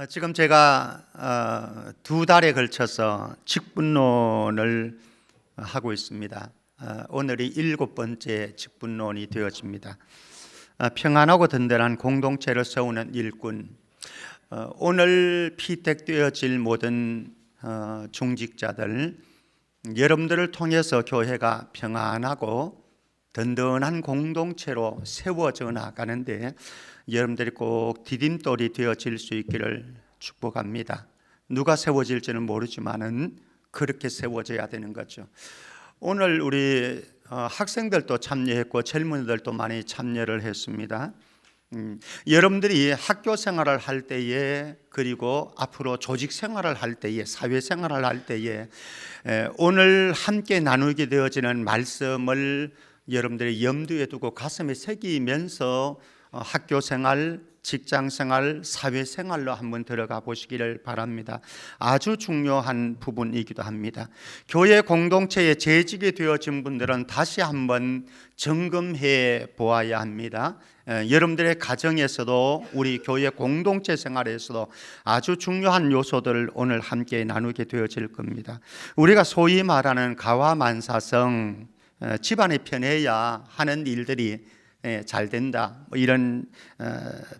지금 제가 2달에 걸쳐서 직분론을 하고 있습니다. 오늘이 7번째 직분론이 되어집니다. 평안하고 든든한 공동체를 세우는 일꾼. 오늘 피택되어질 모든 중직자들, 여러분들을 통해서 교회가 평안하고 든든한 공동체로 세워져 나가는데 여러분들이 꼭 디딤돌이 되어질 수 있기를 축복합니다. 누가 세워질지는 모르지만은 그렇게 세워져야 되는 거죠. 오늘 우리 학생들도 참여했고 젊은이들도 많이 참여를 했습니다. 여러분들이 학교 생활을 할 때에, 그리고 앞으로 조직 생활을 할 때에, 사회 생활을 할 때에 오늘 함께 나누게 되어지는 말씀을 여러분들이 염두에 두고 가슴에 새기면서 학교 생활, 직장 생활, 사회 생활로 한번 들어가 보시기를 바랍니다. 아주 중요한 부분이기도 합니다. 교회 공동체에 재직이 되어진 분들은 다시 한번 점검해 보아야 합니다. 여러분들의 가정에서도, 우리 교회 공동체 생활에서도 아주 중요한 요소들을 오늘 함께 나누게 되어질 겁니다. 우리가 소위 말하는 가와만사성, 집안이 편해야 하는 일들이 잘 된다, 이런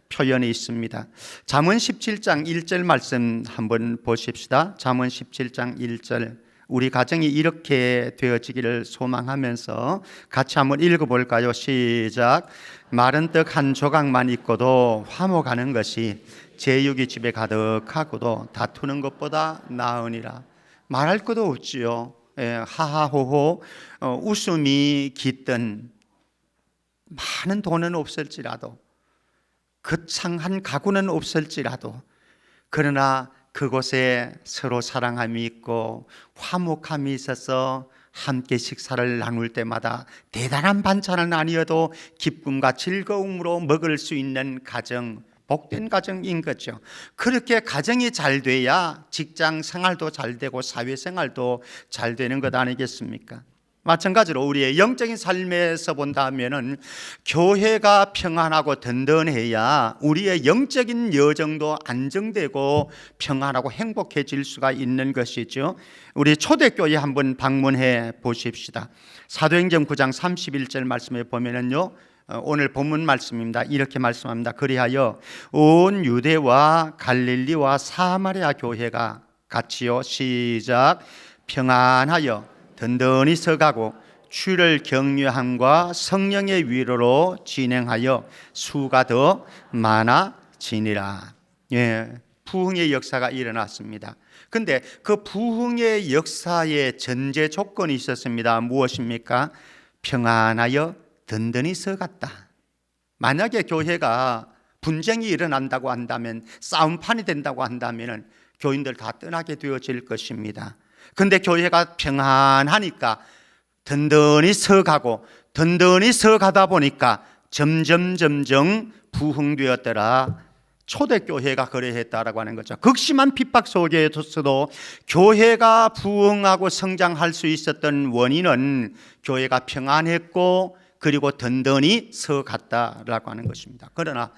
표현이 있습니다. 잠언 17장 1절 말씀 한번 보십시다. 잠언 17장 1절, 우리 가정이 이렇게 되어지기를 소망하면서 같이 한번 읽어볼까요? 시작. 마른 떡 한 조각만 있고도 화목하는 것이 제육이 집에 가득하고도 다투는 것보다 나으니라. 말할 것도 없지요. 하하호호 웃음이 깃든 많은 돈은 없을지라도, 거창한 가구는 없을지라도, 그러나 그곳에 서로 사랑함이 있고 화목함이 있어서 함께 식사를 나눌 때마다 대단한 반찬은 아니어도 기쁨과 즐거움으로 먹을 수 있는 가정, 복된 가정인 거죠. 그렇게 가정이 잘 돼야 직장 생활도 잘 되고 사회 생활도 잘 되는 것 아니겠습니까? 마찬가지로 우리의 영적인 삶에서 본다면은 교회가 평안하고 든든해야 우리의 영적인 여정도 안정되고 평안하고 행복해질 수가 있는 것이죠. 우리 초대교회 한번 방문해 보십시다. 사도행전 9장 31절 말씀에 보면은요, 오늘 본문 말씀입니다. 이렇게 말씀합니다. 그리하여 온 유대와 갈릴리와 사마리아 교회가 같이요, 시작, 평안하여 든든히 서가고 주를 경외함과 성령의 위로로 진행하여 수가 더 많아지니라. 부흥의 역사가 일어났습니다. 근데 그 부흥의 역사의 전제 조건이 있었습니다. 무엇입니까? 평안하여 든든히 서갔다. 만약에 교회가 분쟁이 일어난다고 한다면, 싸움판이 된다고 한다면 교인들 다 떠나게 되어질 것입니다. 근데 교회가 평안하니까 든든히 서가고, 든든히 서가다 보니까 점점 부흥되었더라. 초대교회가 그러했다라고 하는 거죠. 극심한 핍박 속에서도 교회가 부흥하고 성장할 수 있었던 원인은 교회가 평안했고, 그리고 든든히 서갔다라고 하는 것입니다. 그러나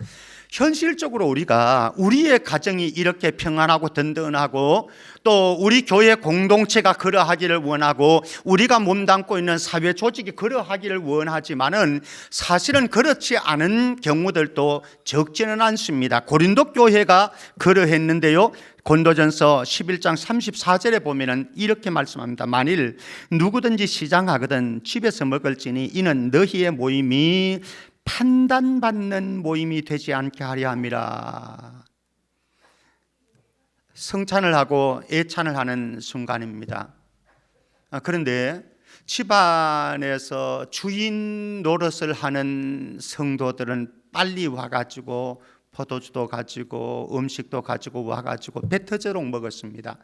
현실적으로 우리가 우리의 가정이 이렇게 평안하고 든든하고, 또 우리 교회 공동체가 그러하기를 원하고, 우리가 몸담고 있는 사회 조직이 그러하기를 원하지만은 사실은 그렇지 않은 경우들도 적지는 않습니다. 고린도 교회가 그러했는데요, 고린도전서 11장 34절에 보면은 이렇게 말씀합니다. 만일 누구든지 시장하거든 집에서 먹을지니 이는 너희의 모임이 판단받는 모임이 되지 않게 하려 함이라. 성찬을 하고 예찬을 하는 순간입니다. 그런데 집안에서 주인 노릇을 하는 성도들은 빨리 와가지고 포도주도 가지고 음식도 가지고 와가지고 배 터지도록 먹었습니다.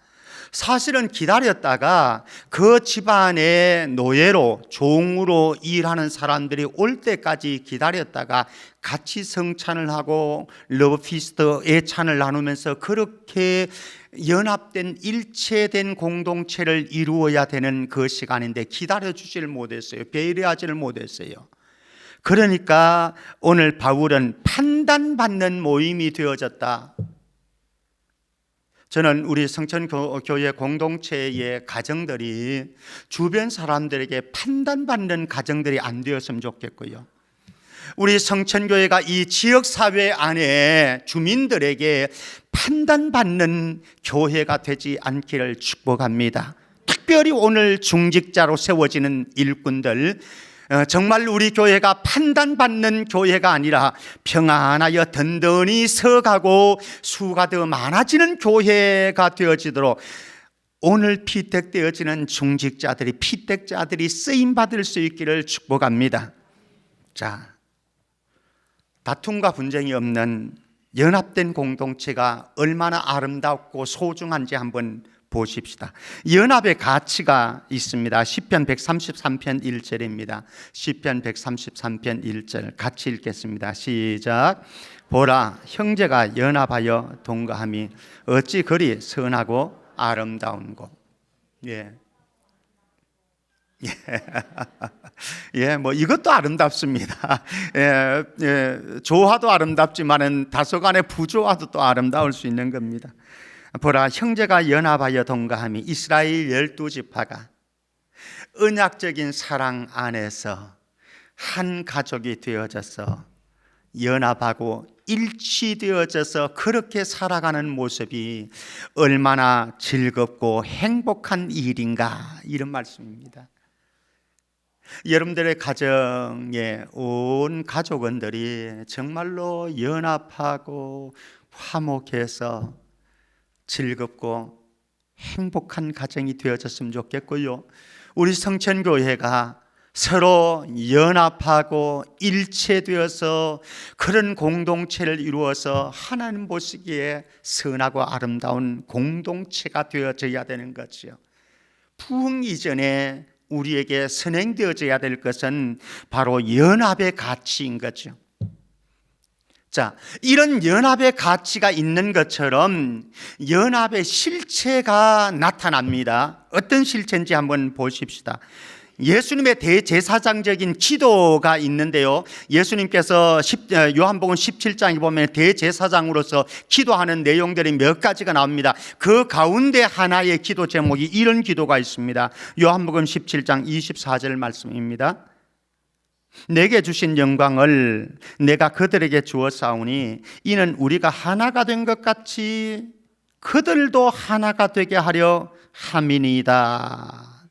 사실은 기다렸다가 그 집안의 노예로, 종으로 일하는 사람들이 올 때까지 기다렸다가 같이 성찬을 하고 러브피스트, 예찬을 나누면서 그렇게 연합된 일체된 공동체를 이루어야 되는 그 시간인데 기다려주지를 못했어요. 배려하지를 못했어요. 그러니까 오늘 바울은 판단받는 모임이 되어졌다. 저는 우리 성천교회 공동체의 가정들이 주변 사람들에게 판단받는 가정들이 안 되었으면 좋겠고요. 우리 성천교회가 이 지역사회 안에 주민들에게 판단받는 교회가 되지 않기를 축복합니다. 특별히 오늘 중직자로 세워지는 일꾼들, 정말 우리 교회가 판단받는 교회가 아니라 평안하여 든든히 서가고 수가 더 많아지는 교회가 되어지도록 오늘 피택되어지는 중직자들이, 피택자들이 쓰임받을 수 있기를 축복합니다. 자, 다툼과 분쟁이 없는 연합된 공동체가 얼마나 아름답고 소중한지 한번 보십시다. 연합의 가치가 있습니다. 시편 133편 1절입니다. 시편 133편 1절 같이 읽겠습니다. 시작. 보라, 형제가 연합하여 동거함이 어찌 그리 선하고 아름다운고. 예. 예, 뭐 이것도 아름답습니다. 조화도 아름답지만은 다소간의 부조화도 또 아름다울 수 있는 겁니다. 보라, 형제가 연합하여 동거함이, 이스라엘 12지파가 언약적인 사랑 안에서 한 가족이 되어져서 연합하고 일치되어져서 그렇게 살아가는 모습이 얼마나 즐겁고 행복한 일인가, 이런 말씀입니다. 여러분들의 가정에 온 가족원들이 정말로 연합하고 화목해서 즐겁고 행복한 가정이 되어졌으면 좋겠고요. 우리 성천교회가 서로 연합하고 일체되어서 그런 공동체를 이루어서 하나님 보시기에 선하고 아름다운 공동체가 되어져야 되는 거죠. 부흥 이전에 우리에게 선행되어져야 될 것은 바로 연합의 가치인 거죠. 자, 이런 연합의 가치가 있는 것처럼 연합의 실체가 나타납니다. 어떤 실체인지 한번 보십시다. 예수님의 대제사장적인 기도가 있는데요, 예수님께서 요한복음 17장에 보면 대제사장으로서 기도하는 내용들이 몇 가지가 나옵니다. 그 가운데 하나의 기도 제목이 이런 기도가 있습니다. 요한복음 17장 24절 말씀입니다. 내게 주신 영광을 내가 그들에게 주었사오니 이는 우리가 하나가 된 것 같이 그들도 하나가 되게 하려 함이니이다.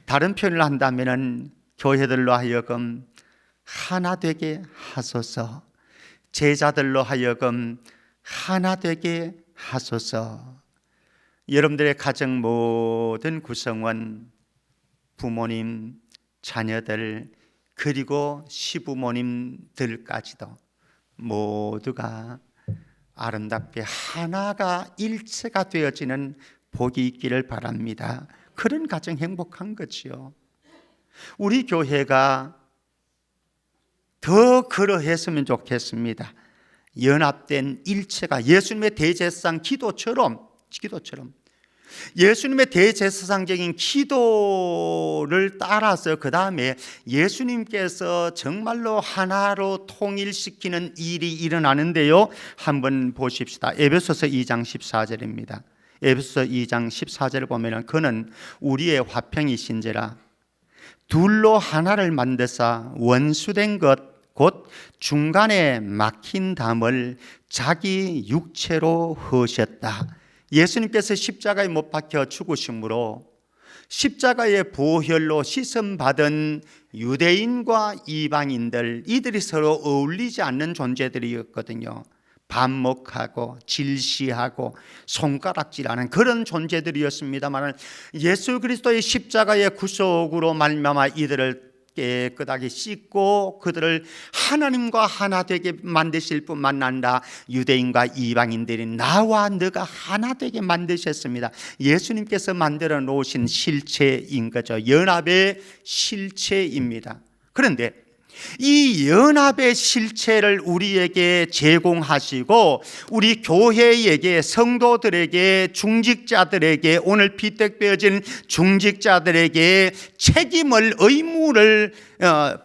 다른 표현을 한다면 교회들로 하여금 하나 되게 하소서, 제자들로 하여금 하나 되게 하소서. 여러분들의 가정 모든 구성원, 부모님, 자녀들, 그리고 시부모님들까지도 모두가 아름답게 하나가 일체가 되어지는 복이 있기를 바랍니다. 그런 가정 행복한 거지요. 우리 교회가 더 그러했으면 좋겠습니다. 연합된 일체가 예수님의 대제사장 기도처럼 예수님의 대제사장적인 기도를 따라서 그 다음에 예수님께서 정말로 하나로 통일시키는 일이 일어나는데요, 한번 보십시다. 에베소서 2장 14절입니다. 에베소서 2장 14절을 보면 그는 우리의 화평이신지라 둘로 하나를 만드사 원수된 것 곧 중간에 막힌 담을 자기 육체로 허셨다. 예수님께서 십자가에 못 박혀 죽으심으로 십자가의 보혈로 씻음받은 유대인과 이방인들, 이들이 서로 어울리지 않는 존재들이었거든요. 반목하고 질시하고 손가락질하는 그런 존재들이었습니다만 예수 그리스도의 십자가의 구속으로 말미암아 이들을 깨끗하게 씻고 그들을 하나님과 하나 되게 만드실 뿐만 아니라 유대인과 이방인들이 나와 너가 하나 되게 만드셨습니다. 예수님께서 만들어 놓으신 실체인 거죠. 연합의 실체입니다. 그런데 이 연합의 실체를 우리에게 제공하시고 우리 교회에게, 성도들에게, 중직자들에게, 오늘 피택되어진 중직자들에게 책임을, 의무를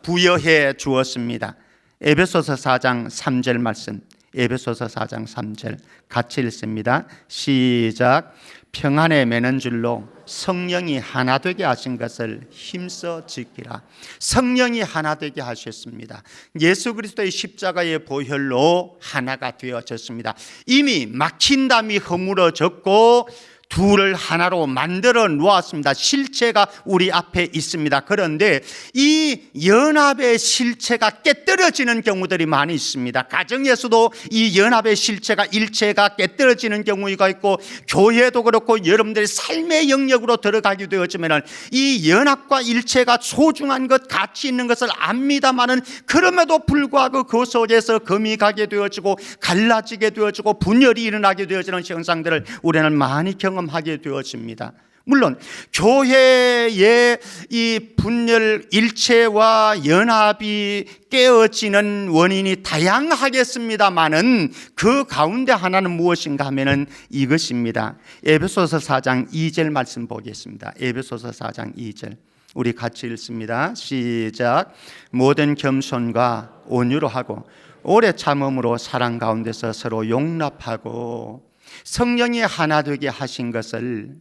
부여해 주었습니다. 에베소서 4장 3절 말씀, 에베소서 4장 3절 같이 읽습니다. 시작. 평안에 매는 줄로 성령이 하나 되게 하신 것을 힘써 지키라. 성령이 하나 되게 하셨습니다. 예수 그리스도의 십자가의 보혈로 하나가 되어졌습니다. 이미 막힌 담이 허물어졌고 둘을 하나로 만들어 놓았습니다. 실체가 우리 앞에 있습니다. 그런데 이 연합의 실체가 깨뜨려지는 경우들이 많이 있습니다. 가정에서도 이 연합의 실체가 일체가 깨뜨려지는 경우가 있고, 교회도 그렇고 여러분들의 삶의 영역으로 들어가게 되어지면 이 연합과 일체가 소중한 것, 가치 있는 것을 압니다마는 그럼에도 불구하고 그 속에서 금이 가게 되어지고 갈라지게 되어지고 분열이 일어나게 되어지는 현상들을 우리는 많이 경험하게 되어집니다. 물론 교회의 이 분열, 일체와 연합이 깨어지는 원인이 다양하겠습니다마는 그 가운데 하나는 무엇인가 하면은 이것입니다. 에베소서 4장 2절 말씀 보겠습니다. 에베소서 4장 2절 우리 같이 읽습니다. 시작. 모든 겸손과 온유로 하고 오래 참음으로 사랑 가운데서 서로 용납하고 성령이 하나 되게 하신 것을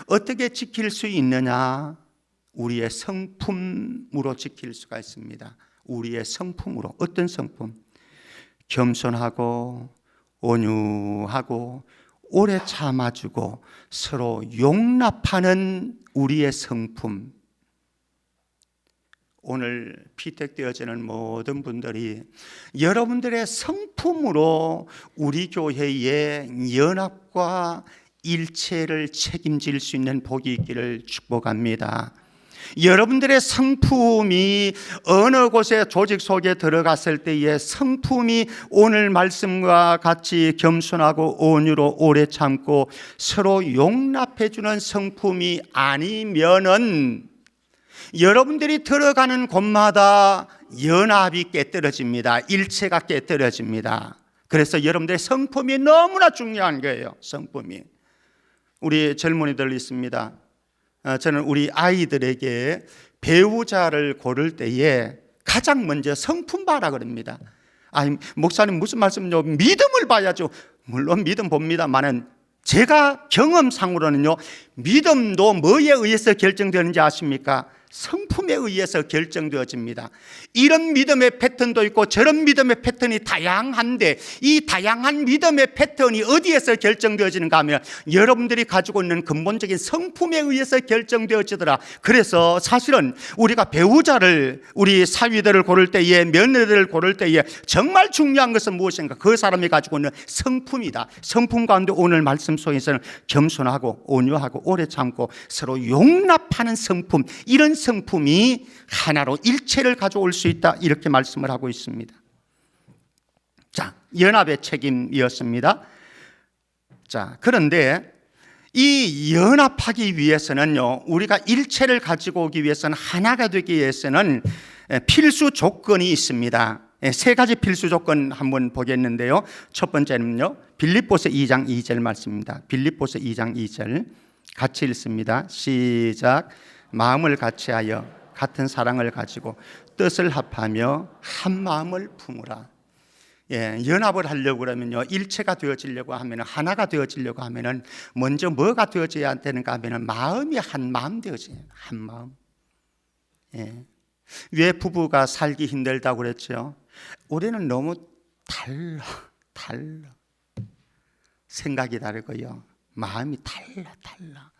어떻게 지킬 수 있느냐? 우리의 성품으로 지킬 수가 있습니다. 우리의 성품으로. 어떤 성품? 겸손하고 온유하고 오래 참아주고 서로 용납하는 우리의 성품. 오늘 피택되어지는 모든 분들이 여러분들의 성품으로 우리 교회의 연합과 일체를 책임질 수 있는 복이 있기를 축복합니다. 여러분들의 성품이 어느 곳에 조직 속에 들어갔을 때의 성품이 오늘 말씀과 같이 겸손하고 온유로 오래 참고 서로 용납해주는 성품이 아니면은 여러분들이 들어가는 곳마다 연합이 깨뜨려집니다. 일체가 깨뜨려집니다. 그래서 여러분들의 성품이 너무나 중요한 거예요. 성품이. 우리 젊은이들 있습니다. 저는 우리 아이들에게 배우자를 고를 때에 가장 먼저 성품 봐라 그럽니다. 아니, 목사님 무슨 말씀이요? 믿음을 봐야죠. 물론 믿음 봅니다만은 제가 경험상으로는요, 믿음도 뭐에 의해서 결정되는지 아십니까? 성품에 의해서 결정되어집니다. 이런 믿음의 패턴도 있고 저런 믿음의 패턴이 다양한데 이 다양한 믿음의 패턴이 어디에서 결정되어지는가 하면 여러분들이 가지고 있는 근본적인 성품에 의해서 결정되어지더라. 그래서 사실은 우리가 배우자를, 우리 사위들을 고를 때에, 며느리를 고를 때에 정말 중요한 것은 무엇인가? 그 사람이 가지고 있는 성품이다. 성품 가운데 오늘 말씀 속에서는 겸손하고 온유하고 오래 참고 서로 용납하는 성품, 이런 성품이 하나로 일체를 가져올 수 있다, 이렇게 말씀을 하고 있습니다. 자, 연합의 책임이었습니다. 자, 그런데 이 연합하기 위해서는요, 우리가 일체를 가지고 오기 위해서는, 하나가 되기 위해서는 필수 조건이 있습니다. 세 가지 필수 조건 한번 보겠는데요. 첫 번째는요, 빌립보서 2장 2절 말씀입니다. 빌립보서 2장 2절 같이 읽습니다. 시작. 마음을 같이하여 같은 사랑을 가지고 뜻을 합하며 한 마음을 품으라. 연합을 하려고 그러면요, 일체가 되어지려고 하면, 하나가 되어지려고 하면은 먼저 뭐가 되어져야 되는가 하면은 마음이 한 마음 되어져요. 한 마음. 왜 부부가 살기 힘들다고 그랬죠? 우리는 너무 달라. 생각이 다르고요, 마음이 달라.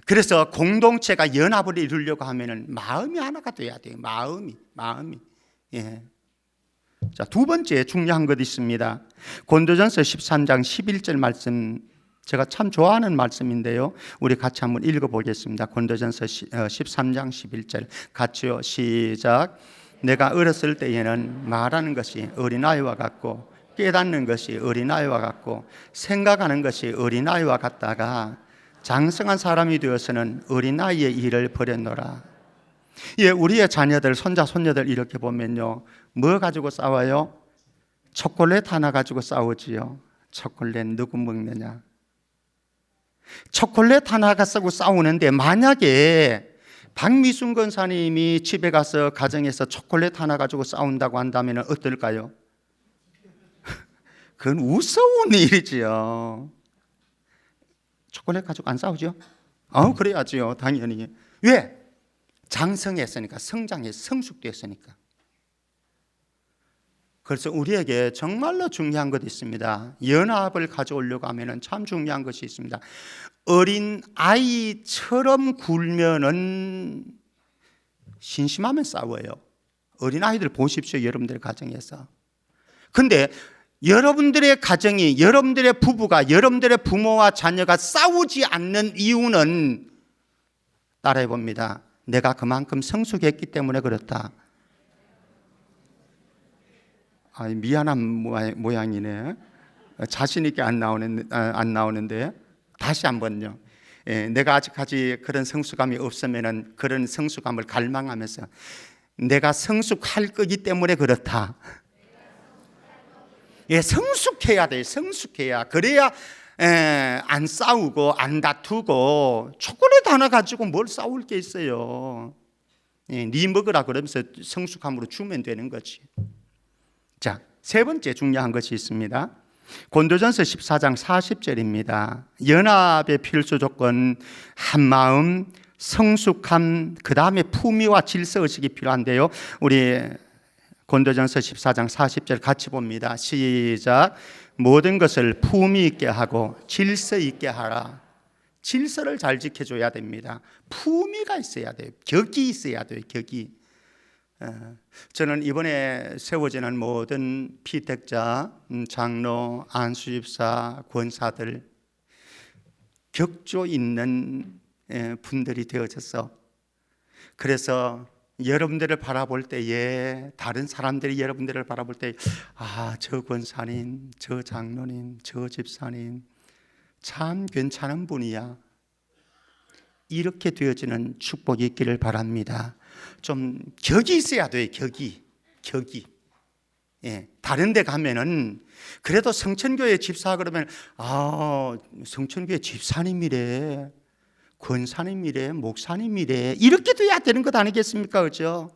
그래서 공동체가 연합을 이루려고 하면은 마음이 하나가 돼야 돼요. 마음이. 자, 두 번째 중요한 것 있습니다. 고린도전서 13장 11절 말씀, 제가 참 좋아하는 말씀인데요, 우리 같이 한번 읽어보겠습니다. 고린도전서 13장 11절 같이요. 시작. 내가 어렸을 때에는 말하는 것이 어린아이와 같고 깨닫는 것이 어린아이와 같고 생각하는 것이 어린아이와 같다가 장성한 사람이 되어서는 어린아이의 일을 버렸노라. 우리의 자녀들, 손자, 손녀들 이렇게 보면요, 뭐 가지고 싸워요? 초콜릿 하나 가지고 싸우지요. 초콜릿 누구 먹느냐? 초콜릿 하나 가지고 싸우는데, 만약에 박미순 권사님이 집에 가서 가정에서 초콜릿 하나 가지고 싸운다고 한다면 어떨까요? 그건 우스운 일이지요. 초콜릿 가지고 안 싸우죠? 그래야지요, 당연히. 왜? 장성했으니까, 성숙됐으니까. 그래서 우리에게 정말로 중요한 것이 있습니다. 연합을 가져오려고 하면 참 중요한 것이 있습니다. 어린 아이처럼 굴면은 심심하면 싸워요. 어린 아이들 보십시오, 여러분들의 가정에서. 근데 여러분들의 가정이, 여러분들의 부부가, 여러분들의 부모와 자녀가 싸우지 않는 이유는 따라해 봅니다. 내가 그만큼 성숙했기 때문에 그렇다. 미안한 모양이네. 자신 있게 안 나오는데 다시 한번요. 내가 아직까지 그런 성숙감이 없으면은 그런 성숙감을 갈망하면서 내가 성숙할 거기 때문에 그렇다. 성숙해야 돼. 성숙해야. 그래야 안 싸우고 안 다투고. 초콜릿 하나 가지고 뭘 싸울 게 있어요. 네 먹으라 그러면서 성숙함으로 주면 되는 거지. 자, 세 번째 중요한 것이 있습니다. 고린도전서 14장 40절입니다. 연합의 필수 조건, 한마음, 성숙함, 그 다음에 품위와 질서의식이 필요한데요. 우리 고린도전서 14장 40절 같이 봅니다. 시작. 모든 것을 품위 있게 하고 질서 있게 하라. 질서를 잘 지켜줘야 됩니다. 품위가 있어야 돼요. 격이 있어야 돼요. 격이. 저는 이번에 세워지는 모든 피택자, 장로, 안수집사, 권사들 격조 있는 분들이 되어져서, 그래서 여러분들을 바라볼 때에, 다른 사람들이 여러분들을 바라볼 때, 저 권사님, 저 장로님, 저 집사님 참 괜찮은 분이야, 이렇게 되어지는 축복이 있기를 바랍니다. 좀 격이 있어야 돼요. 격이. 다른 데 가면은 그래도 성천교회 집사 그러면 성천교회 집사님이래, 권사님이래, 목사님이래, 이렇게 돼야 되는 것 아니겠습니까? 그렇죠?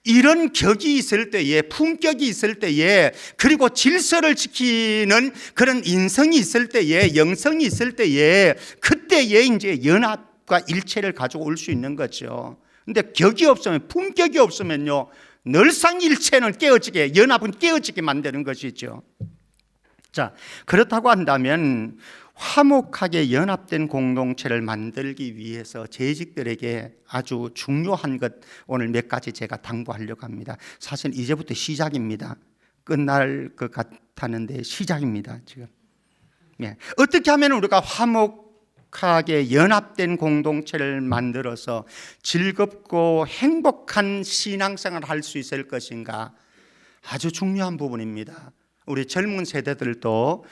이런 격이 있을 때에, 품격이 있을 때에, 그리고 질서를 지키는 그런 인성이 있을 때에, 영성이 있을 때에, 그때에 이제 연합과 일체를 가지고 올 수 있는 거죠. 근데 격이 없으면, 품격이 없으면요, 늘상 일체는 깨어지게, 연합은 깨어지게 만드는 것이죠. 자, 그렇다고 한다면 화목하게 연합된 공동체를 만들기 위해서 재직들에게 아주 중요한 것, 오늘 몇 가지 제가 당부하려고 합니다. 사실 이제부터 시작입니다. 끝날 것 같았는데 시작입니다, 지금. 어떻게 하면 우리가 화목하게 연합된 공동체를 만들어서 즐겁고 행복한 신앙생활을 할 수 있을 것인가, 아주 중요한 부분입니다. 우리 젊은 세대들도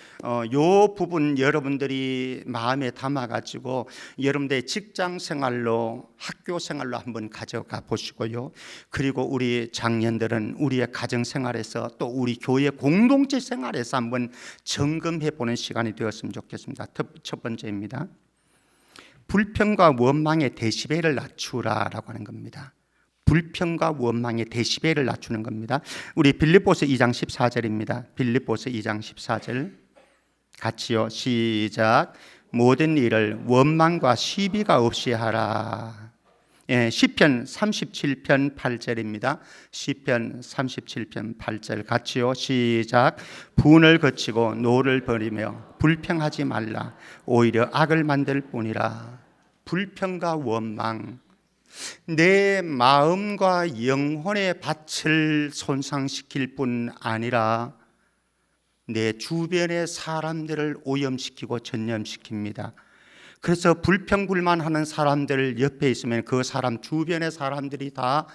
이 부분 여러분들이 마음에 담아가지고 여러분들의 직장 생활로, 학교 생활로 한번 가져가 보시고요. 그리고 우리 장년들은 우리의 가정 생활에서, 또 우리 교회 공동체 생활에서 한번 점검해 보는 시간이 되었으면 좋겠습니다. 첫 번째입니다. 불평과 원망의 데시벨을 낮추라라고 하는 겁니다. 불평과 원망의 데시벨을 낮추는 겁니다. 우리 빌립보서 2장 14절입니다. 빌립보서 2장 14절 같이요. 시작. 모든 일을 원망과 시비가 없이 하라. 시편 37편 8절입니다. 시편 37편 8절 같이요. 시작. 분을 거치고 노를 버리며 불평하지 말라. 오히려 악을 만들 뿐이라. 불평과 원망, 내 마음과 영혼의 밭을 손상시킬 뿐 아니라 내 주변의 사람들을 오염시키고 전염시킵니다. 그래서 불평불만하는 사람들 옆에 있으면 그 사람 주변의 사람들이 다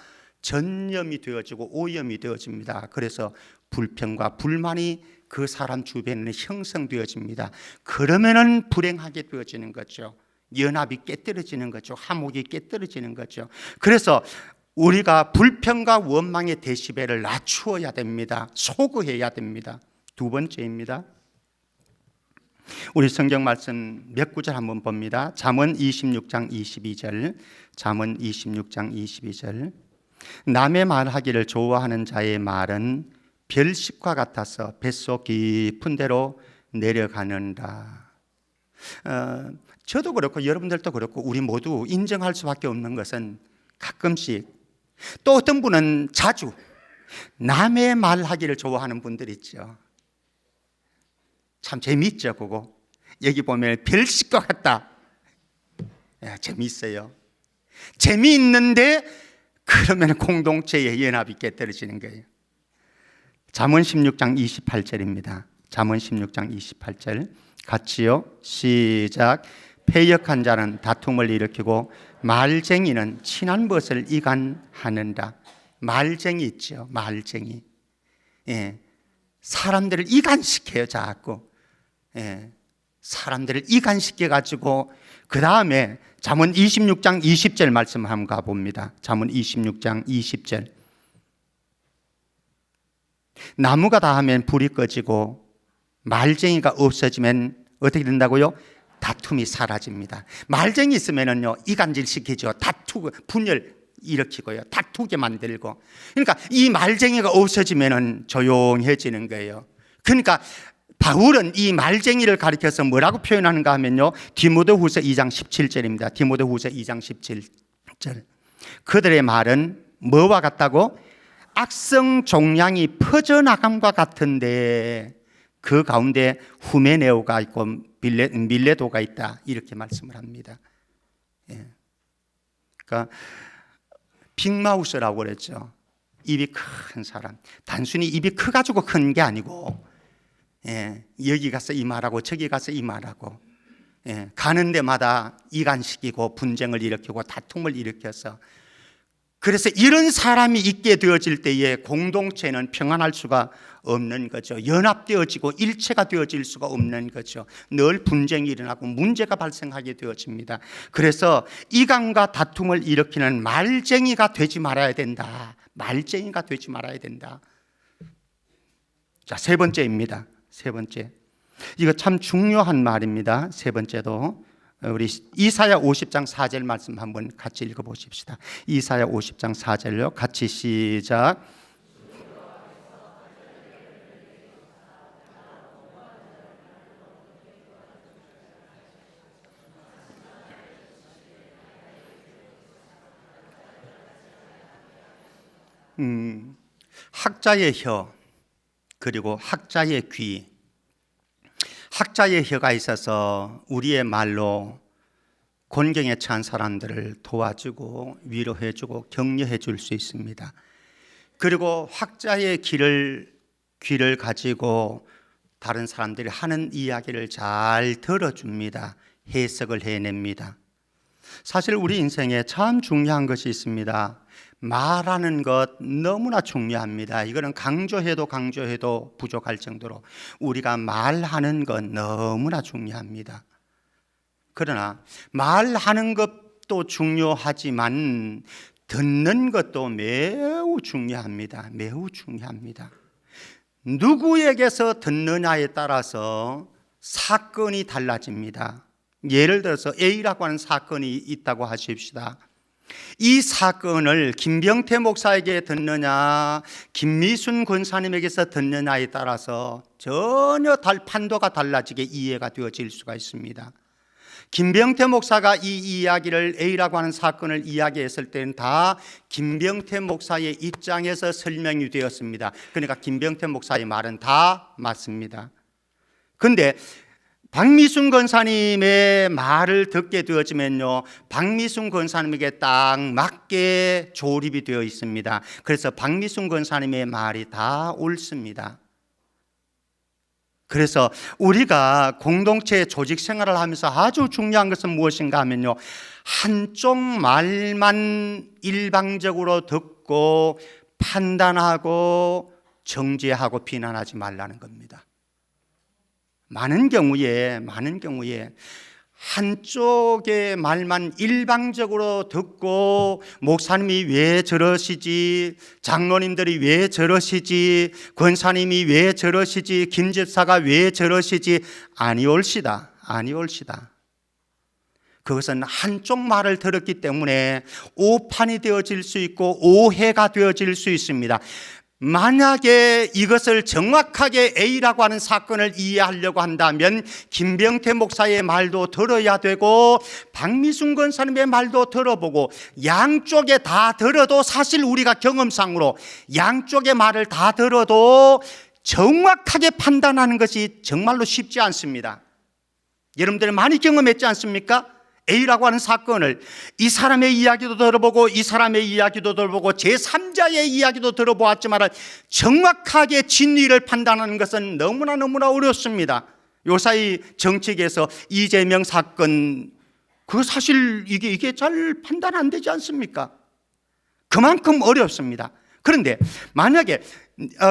전염이 되어지고 오염이 되어집니다. 그래서 불평과 불만이 그 사람 주변에 형성되어집니다. 그러면은 불행하게 되어지는 거죠. 연합이 깨뜨려지는 거죠. 화목이 깨뜨려지는 거죠. 그래서 우리가 불평과 원망의 데시벨을 낮추어야 됩니다. 소거해야 됩니다. 두 번째입니다. 우리 성경 말씀 몇 구절 한번 봅니다. 잠언 26장 22절. 잠언 26장 22절. 남의 말하기를 좋아하는 자의 말은 별식과 같아서 뱃속 깊은 데로 내려가는다. 저도 그렇고 여러분들도 그렇고 우리 모두 인정할 수밖에 없는 것은 가끔씩, 또 어떤 분은 자주 남의 말하기를 좋아하는 분들 있죠. 참 재미있죠. 그거 여기 보면 별식과 같다. 재미있어요. 재미있는데 그러면 공동체의 연합이 깨뜨려지는 거예요. 잠언 16장 28절입니다. 잠언 16장 28절 같이요. 시작. 패역한 자는 다툼을 일으키고 말쟁이는 친한 것을 이간하는다. 말쟁이 있죠. 말쟁이. 사람들을 이간시켜요. 자꾸. 사람들을 이간시켜가지고 그 다음에 잠언 26장 20절 말씀 한번 가봅니다. 잠언 26장 20절. 나무가 다하면 불이 꺼지고 말쟁이가 없어지면 어떻게 된다고요? 다툼이 사라집니다. 말쟁이 있으면요 이간질 시키죠. 다투고 분열 일으키고요. 다투게 만들고. 그러니까 이 말쟁이가 없어지면은 조용해지는 거예요. 그러니까 바울은 이 말쟁이를 가리켜서 뭐라고 표현하는가 하면요. 디모데후서 2장 17절입니다. 디모데후서 2장 17절. 그들의 말은 뭐와 같다고? 악성 종양이 퍼져나감과 같은데 그 가운데 후메네오가 있고 밀레도가 있다. 이렇게 말씀을 합니다. 그러니까 빅마우스라고 그랬죠. 입이 큰 사람. 단순히 입이 커가지고 큰 게 아니고 여기 가서 이 말하고 저기 가서 이 말하고 가는 데마다 이간시키고 분쟁을 일으키고 다툼을 일으켜서, 그래서 이런 사람이 있게 되어질 때에 공동체는 평안할 수가 없는 거죠. 연합되어지고 일체가 되어질 수가 없는 거죠. 늘 분쟁이 일어나고 문제가 발생하게 되어집니다. 그래서 이간과 다툼을 일으키는 말쟁이가 되지 말아야 된다. 말쟁이가 되지 말아야 된다. 자, 세 번째입니다. 세 번째. 이거 참 중요한 말입니다. 세 번째도 우리 이사야 50장 4절 말씀 한번 같이 읽어보십시다. 이사야 50장 4절요. 같이 시작. 학자의 혀 그리고 학자의 귀. 학자의 혀가 있어서 우리의 말로 곤경에 처한 사람들을 도와주고 위로해주고 격려해 줄 수 있습니다. 그리고 학자의 귀를 가지고 다른 사람들이 하는 이야기를 잘 들어줍니다. 해석을 해냅니다. 사실 우리 인생에 참 중요한 것이 있습니다. 말하는 것 너무나 중요합니다. 이거는 강조해도 부족할 정도로 우리가 말하는 것 너무나 중요합니다. 그러나 말하는 것도 중요하지만 듣는 것도 매우 중요합니다. 매우 중요합니다. 누구에게서 듣느냐에 따라서 사건이 달라집니다. 예를 들어서 A라고 하는 사건이 있다고 하십시다. 이 사건을 김병태 목사에게 듣느냐 김미순 권사님에게서 듣느냐에 따라서 전혀 판도가 달라지게 이해가 되어질 수가 있습니다. 김병태 목사가 이 이야기를 A라고 하는 사건을 이야기했을 때는 다 김병태 목사의 입장에서 설명이 되었습니다. 그러니까 김병태 목사의 말은 다 맞습니다. 그런데 박미순 권사님의 말을 듣게 되어지면요, 박미순 권사님에게 딱 맞게 조립이 되어 있습니다. 그래서 박미순 권사님의 말이 다 옳습니다. 그래서 우리가 공동체 조직 생활을 하면서 아주 중요한 것은 무엇인가 하면요, 한쪽 말만 일방적으로 듣고 판단하고 정죄하고 비난하지 말라는 겁니다. 많은 경우에 한쪽의 말만 일방적으로 듣고 목사님이 왜 저러시지, 장로님들이 왜 저러시지, 권사님이 왜 저러시지, 김집사가 왜 저러시지, 아니올시다. 그것은 한쪽 말을 들었기 때문에 오판이 되어질 수 있고 오해가 되어질 수 있습니다. 만약에 이것을 정확하게 A라고 하는 사건을 이해하려고 한다면 김병태 목사의 말도 들어야 되고 박미순 권사님의 말도 들어보고 양쪽에 다 들어도 사실 우리가 경험상으로 양쪽의 말을 다 들어도 정확하게 판단하는 것이 정말로 쉽지 않습니다. 여러분들 많이 경험했지 않습니까? A라고 하는 사건을 이 사람의 이야기도 들어보고 이 사람의 이야기도 들어보고 제3자의 이야기도 들어보았지만 정확하게 진리를 판단하는 것은 너무나 어렵습니다. 요사이 정책에서 이재명 사건 그 사실 이게 잘 판단 안 되지 않습니까? 그만큼 어렵습니다. 그런데 만약에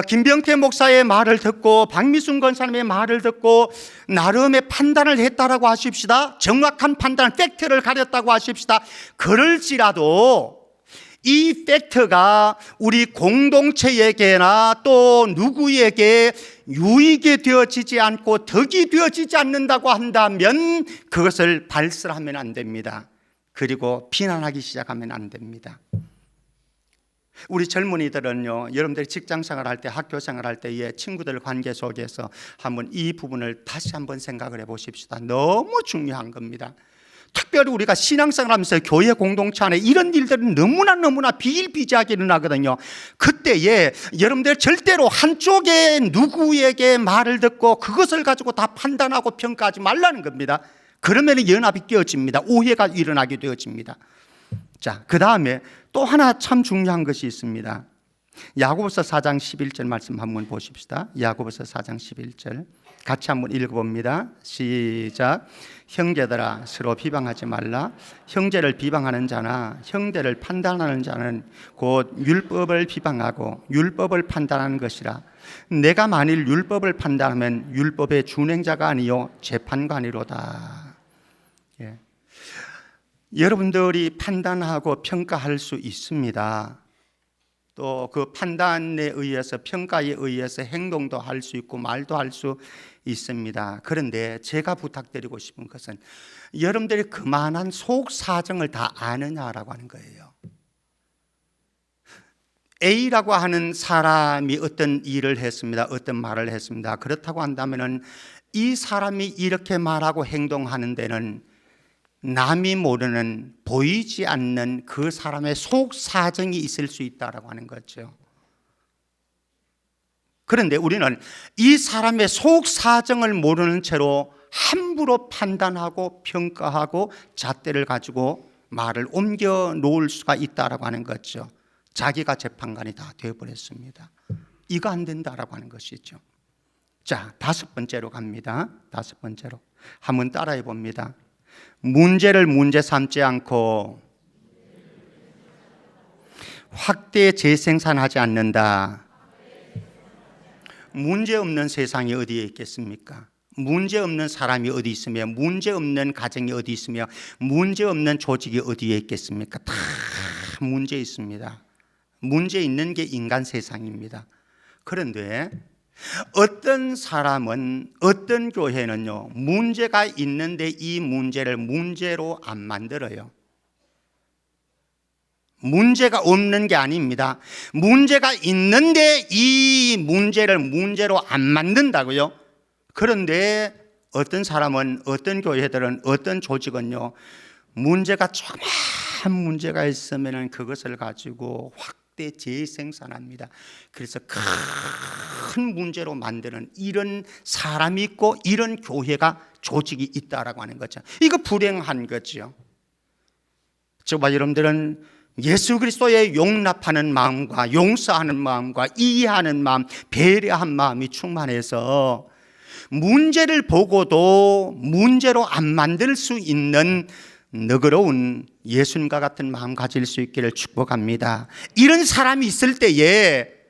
김병태 목사의 말을 듣고 박미순 권사님의 말을 듣고 나름의 판단을 했다라고 하십시다. 정확한 판단, 팩트를 가렸다고 하십시다. 그럴지라도 이 팩트가 우리 공동체에게나 또 누구에게 유익이 되어지지 않고 덕이 되어지지 않는다고 한다면 그것을 발설하면 안 됩니다. 그리고 비난하기 시작하면 안 됩니다. 우리 젊은이들은요, 여러분들이 직장생활 할 때, 학교생활 할 때의 친구들 관계 속에서 한번 이 부분을 다시 한번 생각을 해보십시다. 너무 중요한 겁니다. 특별히 우리가 신앙생활 하면서 교회 공동체 안에 이런 일들은 너무나 비일비재하게 일어나거든요. 그때에 여러분들 절대로 한쪽에 누구에게 말을 듣고 그것을 가지고 다 판단하고 평가하지 말라는 겁니다. 그러면 연합이 깨어집니다. 오해가 일어나게 되어집니다. 자, 그 다음에 또 하나 참 중요한 것이 있습니다. 야고보서 4장 11절 말씀 한번 보십시다. 야고보서 4장 11절 같이 한번 읽어봅니다. 시작. 형제들아 서로 비방하지 말라. 형제를 비방하는 자나 형제를 판단하는 자는 곧 율법을 비방하고 율법을 판단하는 것이라. 내가 만일 율법을 판단하면 율법의 준행자가 아니요 재판관이로다. 예. 여러분들이 판단하고 평가할 수 있습니다. 또 그 판단에 의해서 평가에 의해서 행동도 할 수 있고 말도 할 수 있습니다. 그런데 제가 부탁드리고 싶은 것은 여러분들이 그만한 속 사정을 다 아느냐라고 하는 거예요. A라고 하는 사람이 어떤 일을 했습니다. 어떤 말을 했습니다. 그렇다고 한다면은 이 사람이 이렇게 말하고 행동하는 데는 남이 모르는 보이지 않는 그 사람의 속 사정이 있을 수 있다라고 하는 거죠. 그런데 우리는 이 사람의 속 사정을 모르는 채로 함부로 판단하고 평가하고 잣대를 가지고 말을 옮겨 놓을 수가 있다라고 하는 거죠. 자기가 재판관이 다 되어버렸습니다. 이거 안 된다라고 하는 것이죠. 자, 5번째로 갑니다. 5번째로 한번 따라해 봅니다. 문제를 문제 삼지 않고 확대 재생산하지 않는다. 문제 없는 세상이 어디에 있겠습니까? 문제 없는 사람이 어디 있으며 문제 없는 가정이 어디 있으며 문제 없는 조직이 어디에 있겠습니까? 다 문제 있습니다. 문제 있는 게 인간 세상입니다. 그런데 어떤 사람은 어떤 교회는요 문제가 있는데 이 문제를 문제로 안 만들어요. 문제가 없는 게 아닙니다. 문제가 있는데 이 문제를 문제로 안 만든다고요. 그런데 어떤 사람은 어떤 교회들은 어떤 조직은요 문제가 조그만 문제가 있으면 그것을 가지고 확대 재생산합니다. 그래서 큰 문제로 만드는 이런 사람이 있고 이런 교회가 조직이 있다라고 하는 거죠. 이거 불행한 거죠. 저와 여러분들은 예수 그리스도의 용납하는 마음과 용서하는 마음과 이해하는 마음, 배려한 마음이 충만해서 문제를 보고도 문제로 안 만들 수 있는 너그러운 예수님과 같은 마음 가질 수 있기를 축복합니다. 이런 사람이 있을 때에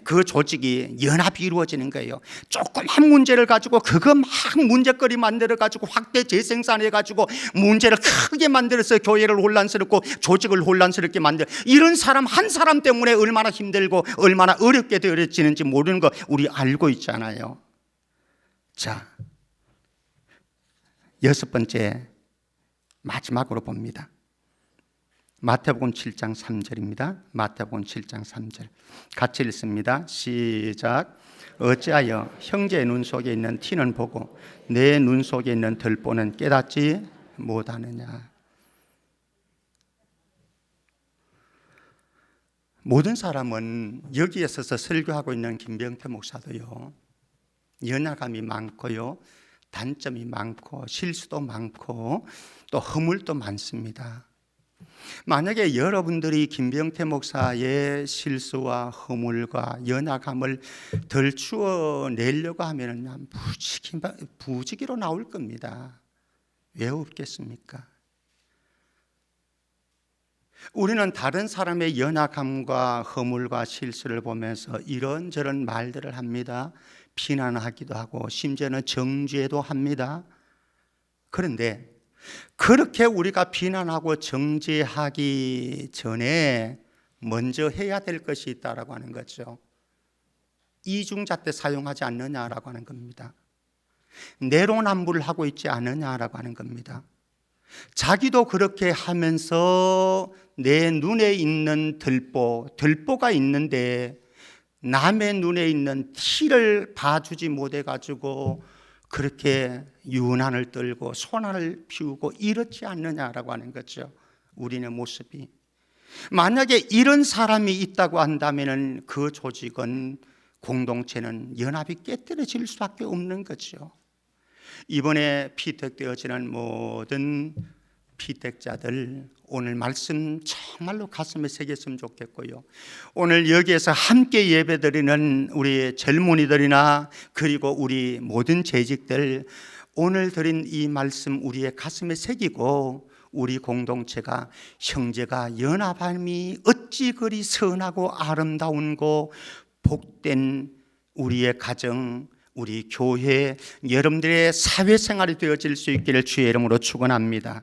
그 조직이 연합이 이루어지는 거예요. 조그만 문제를 가지고 그거 막 문제거리 만들어 가지고 확대 재생산해 가지고 문제를 크게 만들어서 교회를 혼란스럽고 조직을 혼란스럽게 만들어. 이런 사람 한 사람 때문에 얼마나 힘들고 얼마나 어렵게 되어지는지 모르는 거 우리 알고 있잖아요. 자, 6번째 마지막으로 봅니다. 마태복음 7장 3절입니다. 마태복음 7장 3절 같이 읽습니다. 시작. 어찌하여 형제의 눈 속에 있는 티는 보고 내 눈 속에 있는 들보는 깨닫지 못하느냐. 모든 사람은 여기에 서서 설교하고 있는 김병태 목사도요, 연약함이 많고요, 단점이 많고 실수도 많고 또 허물도 많습니다. 만약에 여러분들이 김병태 목사의 실수와 허물과 연약함을 덜 추워내려고 하면 부지기로 나올 겁니다. 왜 없겠습니까? 우리는 다른 사람의 연약함과 허물과 실수를 보면서 이런저런 말들을 합니다. 비난하기도 하고 심지어는 정죄도 합니다. 그런데 그렇게 우리가 비난하고 정죄하기 전에 먼저 해야 될 것이 있다라고 하는 거죠. 이중잣대 사용하지 않느냐라고 하는 겁니다. 내로남불을 하고 있지 않느냐라고 하는 겁니다. 자기도 그렇게 하면서 내 눈에 있는 들보가 있는데 남의 눈에 있는 티를 봐주지 못해가지고 그렇게 유난을 떨고 손안을 피우고 이렇지 않느냐라고 하는 거죠. 우리의 모습이. 만약에 이런 사람이 있다고 한다면 그 조직은, 공동체는 연합이 깨뜨려질 수밖에 없는 거죠. 이번에 피택되어지는 모든 피택자들, 오늘 말씀 정말로 가슴에 새겼으면 좋겠고요. 오늘 여기에서 함께 예배드리는 우리 젊은이들이나 그리고 우리 모든 재직들, 오늘 드린 이 말씀 우리의 가슴에 새기고 우리 공동체가 형제가 연합함이 어찌 그리 선하고 아름다운고 복된 우리의 가정, 우리 교회, 여러분들의 사회생활이 되어질 수 있기를 주의 이름으로 축원합니다.